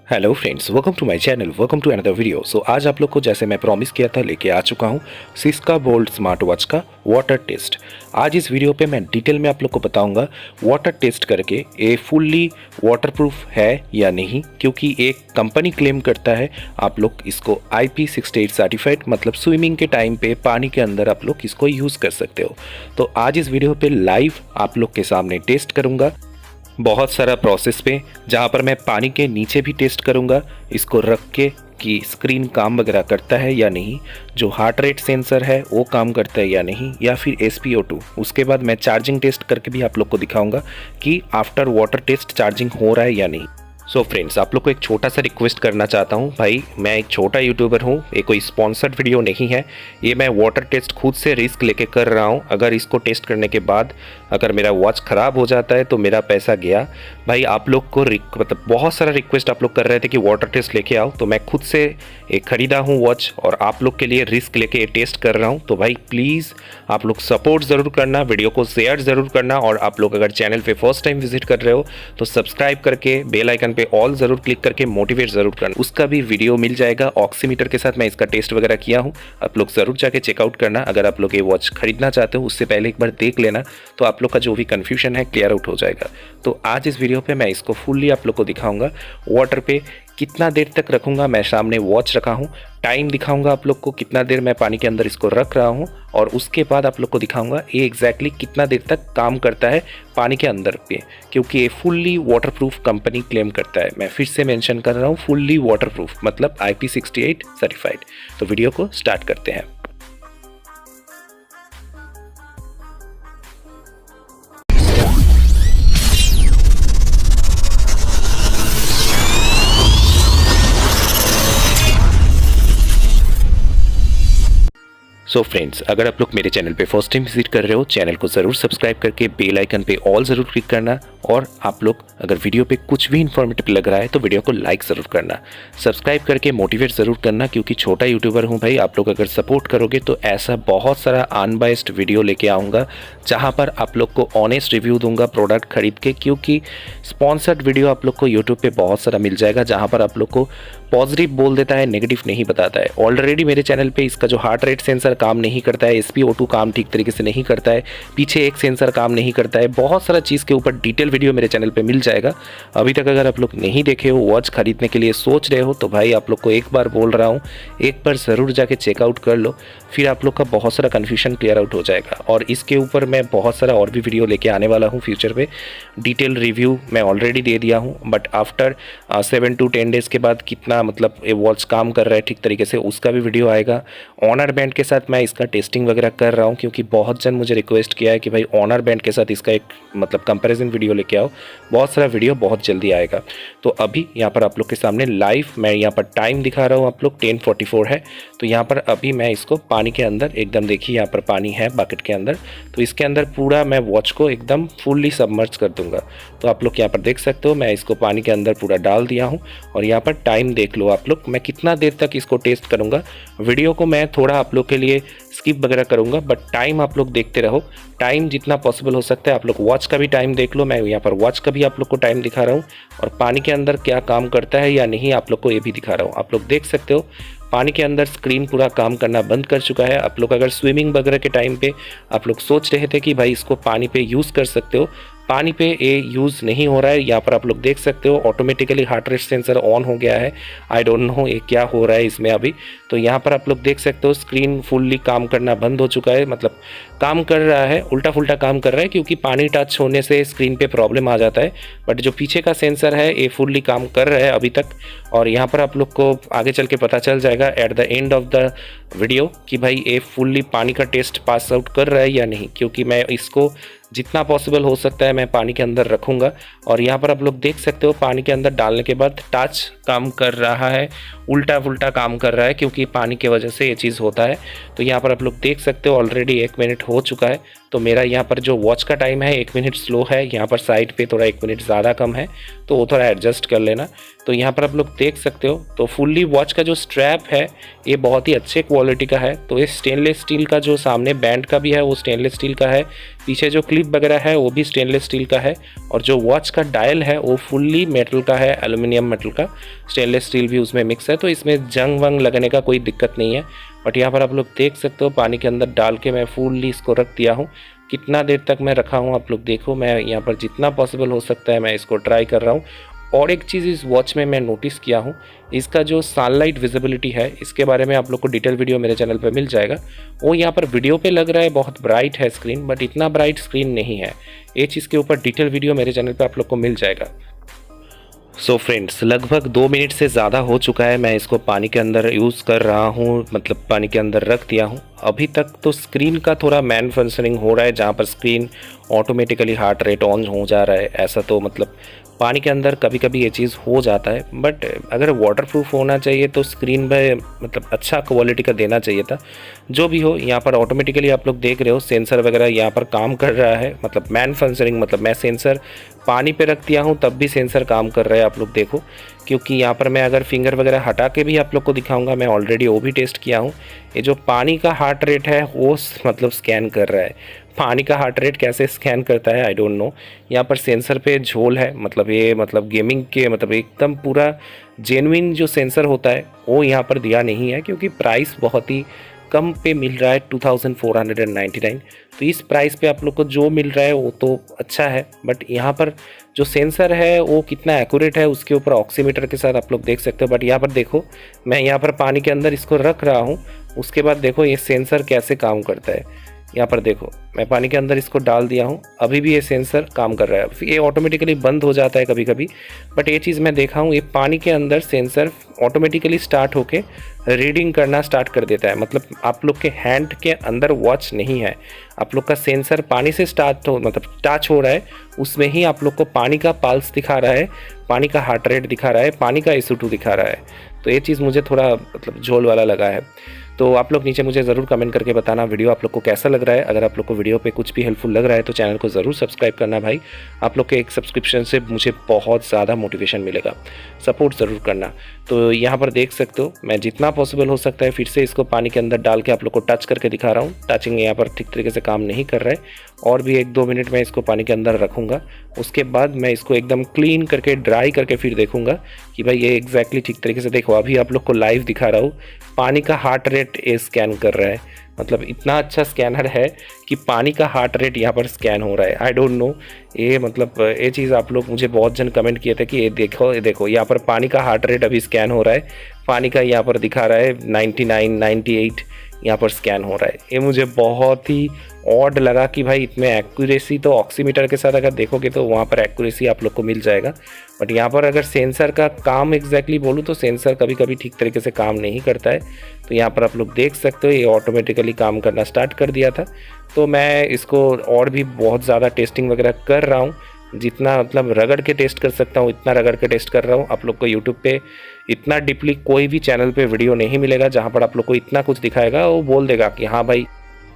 Hello friends, welcome to my channel, welcome to another video. So आज आप लोग को जैसे मैं प्रॉमिस किया था लेके आ चुका हूँ सिस्का बोल्ट स्मार्ट वॉच का वाटर टेस्ट। आज इस वीडियो पे मैं डिटेल में आप लोग को बताऊंगा वाटर टेस्ट करके ये फुल्ली वाटरप्रूफ है या नहीं, क्योंकि एक कंपनी क्लेम करता है आप लोग इसको IP68 सर्टिफाइड, मतलब स्विमिंग के टाइम पे पानी के अंदर आप लोग इसको यूज़ कर सकते हो। तो आज इस वीडियो पे लाइव आप लोग के सामने टेस्ट करूँगा बहुत सारा प्रोसेस पे, जहाँ पर मैं पानी के नीचे भी टेस्ट करूँगा इसको रख के कि स्क्रीन काम वगैरह करता है या नहीं, जो हार्ट रेट सेंसर है वो काम करता है या नहीं, या फिर SpO2। उसके बाद मैं चार्जिंग टेस्ट करके भी आप लोग को दिखाऊंगा कि आफ्टर वाटर टेस्ट चार्जिंग हो रहा है या नहीं। सो फ्रेंड्स, आप लोग को एक छोटा सा रिक्वेस्ट करना चाहता हूँ। भाई, मैं एक छोटा यूट्यूबर हूँ, ये कोई स्पॉन्सर्ड वीडियो नहीं है। ये मैं वाटर टेस्ट खुद से रिस्क लेके कर रहा हूँ। अगर इसको टेस्ट करने के बाद अगर मेरा वॉच ख़राब हो जाता है तो मेरा पैसा गया। भाई, आप लोग को मतलब बहुत सारा रिक्वेस्ट आप लोग कर रहे थे कि वाटर टेस्ट लेके आओ, तो मैं खुद से एक ख़रीदा हूँ वॉच और आप लोग के लिए रिस्क लेके ये टेस्ट कर रहा हूँ। तो भाई प्लीज़ आप लोग सपोर्ट ज़रूर करना, वीडियो को शेयर ज़रूर करना, और आप लोग अगर चैनल पे फर्स्ट टाइम विजिट कर रहे हो तो सब्सक्राइब करके बेल आइकन पे ऑल ज़रूर क्लिक करके मोटिवेट ज़रूर करना। उसका भी वीडियो मिल जाएगा ऑक्सीमीटर के साथ, मैं इसका टेस्ट वगैरह किया हूँ। आप लोग ज़रूर जाके चेकआउट करना। अगर आप लोग ये वॉच खरीदना चाहते हो उससे पहले एक बार देख लेना, तो आप लोग का जो भी कन्फ्यूजन है क्लियर आउट हो जाएगा। तो आज इस वीडियो पे मैं इसको फुल्ली आप लोग को दिखाऊंगा। वाटर पे कितना देर तक रखूँगा, मैं सामने वॉच रखा हूँ, टाइम दिखाऊंगा आप लोग को कितना देर मैं पानी के अंदर इसको रख रहा हूँ, और उसके बाद आप लोग को दिखाऊंगा ये एग्जैक्टली कितना देर तक काम करता है पानी के अंदर पे, क्योंकि ये फुल्ली वाटरप्रूफ कंपनी क्लेम करता है। मैं फिर से मेंशन कर रहा हूँ, फुल्ली वाटरप्रूफ मतलब IP68 सर्टिफाइड। तो वीडियो को स्टार्ट करते हैं। सो फ्रेंड्स, अगर आप लोग मेरे चैनल पे फर्स्ट टाइम विजिट कर रहे हो, चैनल को ज़रूर सब्सक्राइब करके बेल आइकन पे ऑल ज़रूर क्लिक करना, और आप लोग अगर वीडियो पे कुछ भी इन्फॉर्मेटिव लग रहा है तो वीडियो को लाइक ज़रूर करना, सब्सक्राइब करके मोटिवेट ज़रूर करना, क्योंकि छोटा यूट्यूबर हूँ भाई। आप लोग अगर सपोर्ट करोगे तो ऐसा बहुत सारा अनबायस्ड वीडियो लेके आऊँगा, जहाँ पर आप लोग को ऑनेस्ट रिव्यू दूंगा प्रोडक्ट खरीद के, क्योंकि स्पॉन्सर्ड वीडियो आप लोग को यूट्यूब पे बहुत सारा मिल जाएगा, जहाँ पर आप लोग को पॉजिटिव बोल देता है, नेगेटिव नहीं बताता है। ऑलरेडी मेरे चैनल पे इसका जो हार्ट रेट सेंसर काम नहीं करता है, SpO2 काम ठीक तरीके से नहीं करता है, पीछे एक सेंसर काम नहीं करता है, बहुत सारा चीज़ के ऊपर डिटेल वीडियो मेरे चैनल पे मिल जाएगा। अभी तक अगर आप लोग नहीं देखे हो, वॉच खरीदने के लिए सोच रहे हो, तो भाई आप लोग को एक बार बोल रहा हूँ, एक बार ज़रूर जाके चेकआउट कर लो, फिर आप लोग का बहुत सारा कन्फ्यूजन क्लियर आउट हो जाएगा। और इसके ऊपर मैं बहुत सारा और भी वीडियो लेके आने वाला हूँ फ्यूचर पे। डिटेल रिव्यू मैं ऑलरेडी दे दिया हूँ, बट आफ्टर 7 to 10 डेज़ के बाद कितना मतलब ये वॉच काम कर रहा है ठीक तरीके से, उसका भी वीडियो आएगा। ऑनर बैंड के साथ मैं इसका टेस्टिंग वगैरह कर रहा हूँ, क्योंकि बहुत जन मुझे रिक्वेस्ट किया है कि भाई ऑनर बैंड के साथ इसका एक मतलब कंपैरिजन वीडियो लेके आओ। बहुत सारा वीडियो बहुत जल्दी आएगा। तो अभी यहाँ पर आप लोग के सामने लाइव मैं यहाँ पर टाइम दिखा रहा हूँ, आप लोग 10:44 है। तो यहाँ पर अभी मैं इसको पानी के अंदर एकदम, देखिए यहाँ पर पानी है बकेट के अंदर, तो इसके अंदर पूरा मैं वॉच को एकदम फुल्ली सबमर्ज कर दूंगा। तो आप लोग यहाँ पर देख सकते हो, मैं इसको पानी के अंदर पूरा डाल दिया हूँ, और यहाँ पर टाइम देख लो आप लोग, मैं कितना देर तक इसको टेस्ट करूँगा। वीडियो को मैं थोड़ा आप लोग के लिए स्किप वगैरह करूँगा, बट टाइम आप लोग देखते रहो। टाइम जितना पॉसिबल हो सकता है आप लोग वॉच का भी टाइम देख लो, मैं यहाँ पर वॉच का भी आप लोग को टाइम दिखा रहा हूँ, और पानी के अंदर क्या काम करता है या नहीं आप लोग को ये भी दिखा रहा हूँ। आप लोग देख सकते हो पानी के अंदर स्क्रीन पूरा काम करना बंद कर चुका है। आप लोग अगर स्विमिंग वगैरह के टाइम पे आप लोग सोच रहे थे कि भाई इसको पानी पे यूज़ कर सकते हो, पानी पे ये यूज़ नहीं हो रहा है। यहाँ पर आप लोग देख सकते हो automatically heart rate sensor on हो गया है। आई डोंट नो ये क्या हो रहा है इसमें अभी। तो यहाँ पर आप लोग देख सकते हो स्क्रीन फुल्ली काम करना बंद हो चुका है, मतलब काम कर रहा है, उल्टा फुल्टा काम कर रहा है, क्योंकि पानी टच होने से स्क्रीन पे प्रॉब्लम आ जाता है। बट जो पीछे का सेंसर है ये फुल्ली काम कर रहा है अभी तक, और यहाँ पर आप लोग को आगे चल के पता चल जाएगा at the end of the video कि भाई ये फुल्ली पानी का टेस्ट पास आउट कर रहा है या नहीं, क्योंकि मैं इसको जितना पॉसिबल हो सकता है मैं पानी के अंदर रखूँगा। और यहाँ पर आप लोग देख सकते हो पानी के अंदर डालने के बाद टच काम कर रहा है, उल्टा फुल्टा काम कर रहा है, क्योंकि पानी की वजह से ये चीज़ होता है। तो यहाँ पर आप लोग देख सकते हो ऑलरेडी 1 मिनट हो चुका है। तो मेरा यहाँ पर जो वॉच का टाइम है 1 मिनट स्लो है, यहाँ पर साइड पे थोड़ा 1 मिनट ज़्यादा कम है, तो वो थोड़ा एडजस्ट कर लेना। तो यहाँ पर आप लोग देख सकते हो, तो फुल्ली वॉच का जो स्ट्रैप है ये बहुत ही अच्छे क्वालिटी का है। तो ये स्टेनलेस स्टील का, जो सामने बैंड का भी है वो स्टेनलेस स्टील का है, पीछे जो क्लिप वगैरह है वो भी स्टेनलेस स्टील का है, और जो वॉच का डायल है वो फुल्ली मेटल का है, एल्युमिनियम मेटल का, स्टेनलेस स्टील भी उसमें मिक्स है, तो इसमें जंग वंग लगने का कोई दिक्कत नहीं है। बट यहाँ पर आप लोग देख सकते हो पानी के अंदर डाल के मैं फुल्ली इसको रख दिया हूँ। कितना देर तक मैं रखा हूँ आप लोग देखो, मैं यहाँ पर जितना पॉसिबल हो सकता है मैं इसको ट्राई कर रहा हूँ। और एक चीज़ इस वॉच में मैं नोटिस किया हूँ, इसका जो सनलाइट विजिबिलिटी है इसके बारे में आप लोग को डिटेल वीडियो मेरे चैनल पर मिल जाएगा। वो यहाँ पर वीडियो पे लग रहा है बहुत ब्राइट है स्क्रीन, बट इतना ब्राइट स्क्रीन नहीं है। ये चीज़ के ऊपर डिटेल वीडियो मेरे चैनल पर आप लोग को मिल जाएगा। सो फ्रेंड्स, लगभग 2 मिनट से ज़्यादा हो चुका है मैं इसको पानी के अंदर यूज़ कर रहा हूँ, मतलब पानी के अंदर रख दिया हूँ। अभी तक तो स्क्रीन का थोड़ा मैन फंक्शनिंग हो रहा है, जहाँ पर screen automatically heart rate on हो जा रहा है। ऐसा तो मतलब पानी के अंदर कभी कभी ये चीज़ हो जाता है, बट अगर वाटरप्रूफ होना चाहिए तो स्क्रीन में मतलब अच्छा क्वालिटी का देना चाहिए था। जो भी हो, यहाँ पर ऑटोमेटिकली आप लोग देख रहे हो सेंसर वगैरह यहाँ पर काम कर रहा है, मतलब मैन फंक्शनिंग, मतलब मैं सेंसर पानी पे रख दिया हूँ तब भी सेंसर काम कर रहा है आप लोग देखो। क्योंकि यहाँ पर मैं अगर फिंगर वगैरह हटा के भी आप लोग को दिखाऊंगा, मैं ऑलरेडी वो भी टेस्ट किया हूँ। ये जो पानी का हार्ट रेट है वो मतलब स्कैन कर रहा है। पानी का हार्ट रेट कैसे स्कैन करता है आई डोंट नो। यहाँ पर सेंसर पे झोल है, मतलब ये मतलब गेमिंग के मतलब एकदम पूरा जेन्युइन जो सेंसर होता है वो यहाँ पर दिया नहीं है, क्योंकि प्राइस बहुत ही कम पे मिल रहा है 2499। तो इस प्राइस पे आप लोग को जो मिल रहा है वो तो अच्छा है, बट यहाँ पर जो सेंसर है वो कितना एक्यूरेट है उसके ऊपर ऑक्सीमीटर के साथ आप लोग देख सकते हो। बट यहाँ पर देखो, मैं यहाँ पर पानी के अंदर इसको रख रहा हूँ, उसके बाद देखो ये सेंसर कैसे काम करता है। यहाँ पर देखो मैं पानी के अंदर इसको डाल दिया हूँ, अभी भी ये सेंसर काम कर रहा है। ये ऑटोमेटिकली बंद हो जाता है कभी कभी, बट ये चीज़ मैं देखा हूँ, ये पानी के अंदर सेंसर ऑटोमेटिकली स्टार्ट होके रीडिंग करना स्टार्ट कर देता है। मतलब आप लोग के हैंड के अंदर वॉच नहीं है, आप लोग का सेंसर पानी से स्टार्ट हो मतलब टच हो रहा है, उसमें ही आप लोग को पानी का पल्स दिखा रहा है, पानी का हार्ट रेट दिखा रहा है, पानी का SO2 दिखा रहा है। तो ये चीज़ मुझे थोड़ा मतलब झोल वाला लगा है। तो आप लोग नीचे मुझे ज़रूर कमेंट करके बताना वीडियो आप लोग को कैसा लग रहा है। अगर आप लोग को वीडियो पे कुछ भी हेल्पफुल लग रहा है तो चैनल को ज़रूर सब्सक्राइब करना भाई। आप लोग के एक सब्सक्रिप्शन से मुझे बहुत ज़्यादा मोटिवेशन मिलेगा, सपोर्ट ज़रूर करना। तो यहाँ पर देख सकते हो मैं जितना पॉसिबल हो सकता है फिर से इसको पानी के अंदर डाल के आप लोग को टच करके दिखा रहा हूँ। टचिंग यहाँ पर ठीक तरीके से काम नहीं कर रहा है, और भी 1-2 मिनट मैं इसको पानी के अंदर रखूँगा। उसके बाद मैं इसको एकदम क्लीन करके ड्राई करके फिर देखूँगा कि भाई ये एग्जैक्टली ठीक तरीके से। देखो अभी आप लोग को लाइव दिखा रहा हूँ, पानी का हार्ट रेट ये स्कैन कर रहा है। मतलब इतना अच्छा स्कैनर है कि पानी का हार्ट रेट यहाँ पर स्कैन हो रहा है। आई डोंट नो, ये मतलब ये चीज़ आप लोग मुझे बहुत जन कमेंट किए थे कि ये देखो यहाँ पर पानी का हार्ट रेट अभी स्कैन हो रहा है, पानी का यहाँ पर दिखा रहा है 99, 98 यहाँ पर स्कैन हो रहा है। ये मुझे बहुत ही ऑड लगा कि भाई इतने एक्यूरेसी तो ऑक्सीमीटर के साथ अगर देखोगे तो वहाँ पर एक्यूरेसी आप लोग को मिल जाएगा, बट यहाँ पर अगर सेंसर का काम एग्जैक्टली बोलूँ तो सेंसर कभी कभी ठीक तरीके से काम नहीं करता है। तो यहाँ पर आप लोग देख सकते हो ये ऑटोमेटिकली काम करना स्टार्ट कर दिया था। तो मैं इसको और भी बहुत ज़्यादा टेस्टिंग वगैरह कर रहा हूँ, जितना मतलब रगड़ के टेस्ट कर सकता हूँ इतना रगड़ के टेस्ट कर रहा हूँ। आप लोग को यूट्यूब पे इतना डीपली कोई भी चैनल पे वीडियो नहीं मिलेगा जहाँ पर आप लोग को इतना कुछ दिखाएगा, वो बोल देगा कि हाँ भाई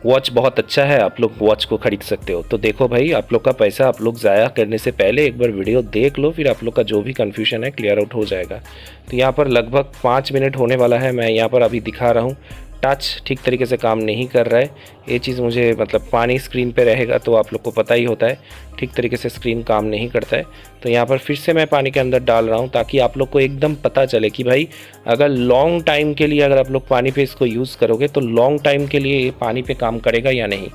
वॉच बहुत अच्छा है, आप लोग वॉच को खरीद सकते हो। तो देखो भाई, आप लोग का पैसा आप लोग ज़ाया करने से पहले एक बार वीडियो देख लो, फिर आप लोग का जो भी कन्फ्यूजन है क्लियर आउट हो जाएगा। तो यहाँ पर लगभग 5 मिनट होने वाला है, मैं यहाँ पर अभी दिखा रहा हूँ टच ठीक तरीके से काम नहीं कर रहा है। ये चीज़ मुझे मतलब पानी स्क्रीन पे रहेगा तो आप लोग को पता ही होता है ठीक तरीके से स्क्रीन काम नहीं करता है। तो यहाँ पर फिर से मैं पानी के अंदर डाल रहा हूँ ताकि आप लोग को एकदम पता चले कि भाई अगर लॉन्ग टाइम के लिए अगर आप लोग पानी पे इसको यूज़ करोगे तो लॉन्ग टाइम के लिए ये पानी पे काम करेगा या नहीं।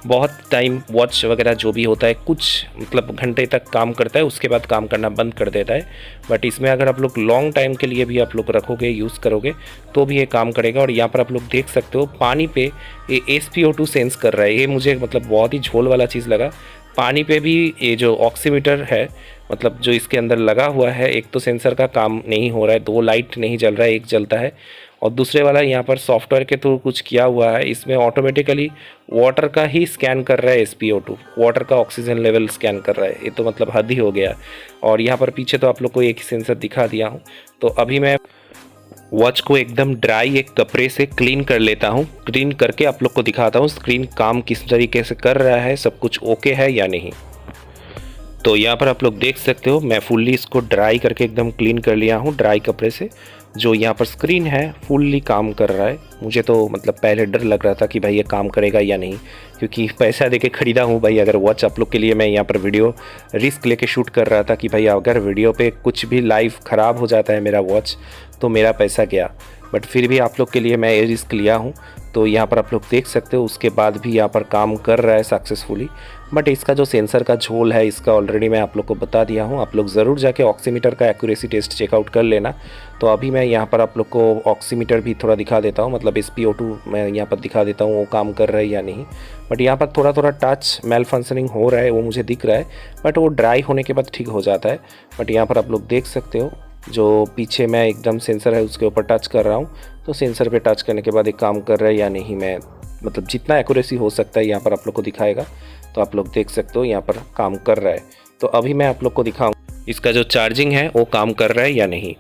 बहुत टाइम वॉच वगैरह जो भी होता है कुछ मतलब घंटे तक काम करता है, उसके बाद काम करना बंद कर देता है। बट इसमें अगर आप लोग लॉन्ग टाइम के लिए भी आप लोग रखोगे यूज़ करोगे तो भी ये काम करेगा। और यहाँ पर आप लोग देख सकते हो पानी पे ये SpO2 सेंस कर रहा है। ये मुझे मतलब बहुत ही झोल वाला चीज़ लगा। पानी पे भी ये जो ऑक्सीमीटर है मतलब जो इसके अंदर लगा हुआ है, एक तो सेंसर का काम नहीं हो रहा है, 2 लाइट नहीं जल रहा है, एक जलता है, और दूसरे वाला यहाँ पर सॉफ्टवेयर के थ्रू कुछ किया हुआ है, इसमें ऑटोमेटिकली वाटर का ही स्कैन कर रहा है SpO2, वाटर का ऑक्सीजन लेवल स्कैन कर रहा है। ये तो मतलब हद ही हो गया। और यहाँ पर पीछे तो आप लोग को एक ही सेंसर दिखा दिया हूँ। तो अभी मैं वॉच को एकदम ड्राई एक कपड़े से क्लीन कर लेता हूँ। क्लीन करके आप लोग को दिखाता हूँ स्क्रीन काम किस तरीके से कर रहा है, सब कुछ ओके है या नहीं। तो यहाँ पर आप लोग देख सकते हो मैं फुल्ली इसको ड्राई करके एकदम क्लीन कर लिया हूँ ड्राई कपड़े से। जो यहाँ पर स्क्रीन है फुल्ली काम कर रहा है। मुझे तो मतलब पहले डर लग रहा था कि भाई ये काम करेगा या नहीं, क्योंकि पैसा देके ख़रीदा हूँ भाई। अगर वॉच आप लोग के लिए मैं यहाँ पर वीडियो रिस्क लेके शूट कर रहा था कि भाई अगर वीडियो पे कुछ भी लाइव ख़राब हो जाता है मेरा वॉच तो मेरा पैसा गया। बट फिर भी आप लोग के लिए मैं ये रिस्क लिया हूँ। तो यहाँ पर आप लोग देख सकते हो उसके बाद भी यहाँ पर काम कर रहा है सक्सेसफुली। बट इसका जो सेंसर का झोल है इसका ऑलरेडी मैं आप लोग को बता दिया हूँ। आप लोग ज़रूर जाके ऑक्सीमीटर का एक्यूरेसी टेस्ट चेकआउट कर लेना। तो अभी मैं यहाँ पर आप लोग को ऑक्सीमीटर भी थोड़ा दिखा देता हूँ, मतलब SpO2 मैं यहाँ पर दिखा देता हूँ वो काम कर रहा है या नहीं। बट यहाँ पर थोड़ा थोड़ा टच मेल फंक्शनिंग हो रहा है वो मुझे दिख रहा है, बट वो ड्राई होने के बाद ठीक हो जाता है। बट यहाँ पर आप लोग देख सकते हो जो पीछे मैं एकदम सेंसर है उसके ऊपर टच कर रहा हूँ, तो सेंसर पे टच करने के बाद एक काम कर रहा है या नहीं, मैं मतलब जितना एक्यूरेसी हो सकता है यहाँ पर आप लोग को दिखाएगा। तो आप लोग देख सकते हो यहाँ पर काम कर रहा है। तो अभी मैं आप लोग को दिखाऊँ इसका जो चार्जिंग है वो काम कर रहा है या नहीं।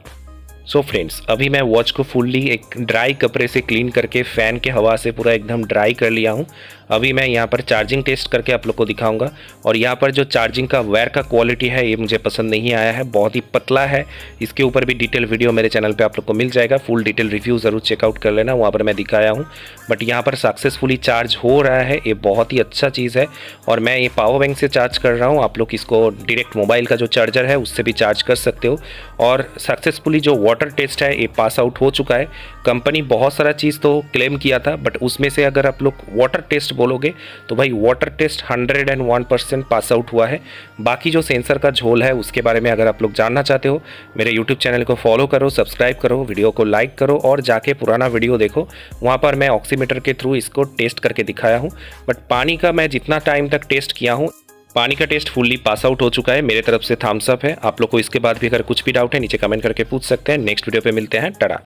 सो फ्रेंड्स अभी मैं वॉच को फुल्ली एक ड्राई कपड़े से क्लीन करके फ़ैन के हवा से पूरा एकदम ड्राई कर लिया हूँ। अभी मैं यहाँ पर चार्जिंग टेस्ट करके आप लोग को दिखाऊंगा। और यहाँ पर जो चार्जिंग का वायर का क्वालिटी है ये मुझे पसंद नहीं आया है, बहुत ही पतला है। इसके ऊपर भी डिटेल वीडियो मेरे चैनल पे आप लोग को मिल जाएगा, फुल डिटेल रिव्यू ज़रूर चेकआउट कर लेना, वहाँ पर मैं दिखाया हूँ। बट यहाँ पर सक्सेसफुली चार्ज हो रहा है, ये बहुत ही अच्छा चीज़ है। और मैं ये पावर बैंक से चार्ज कर रहा हूँ, आप लोग इसको डायरेक्ट मोबाइल का जो चार्जर है उससे भी चार्ज कर सकते हो। और सक्सेसफुली जो वाटर टेस्ट है ये पास आउट हो चुका है। कंपनी बहुत सारा चीज़ तो क्लेम किया था, बट उसमें से अगर आप लोग वाटर टेस्ट बोलोगे तो भाई वाटर टेस्ट 101% पास आउट हुआ है। बाकी जो सेंसर का झोल है उसके बारे में अगर आप लोग जानना चाहते हो मेरे यूट्यूब चैनल को फॉलो करो, सब्सक्राइब करो, वीडियो को लाइक करो और जाके पुराना वीडियो देखो, वहाँ पर मैं ऑक्सीमीटर के थ्रू इसको टेस्ट करके दिखाया हूँ। बट पानी का मैं जितना टाइम तक टेस्ट किया हूँ पानी का टेस्ट फुल्ली पास आउट हो चुका है। मेरे तरफ से थम्स अप है। आप लोग को इसके बाद भी अगर कुछ भी डाउट है नीचे कमेंट करके पूछ सकते हैं। नेक्स्ट वीडियो पे मिलते हैं। टाटा।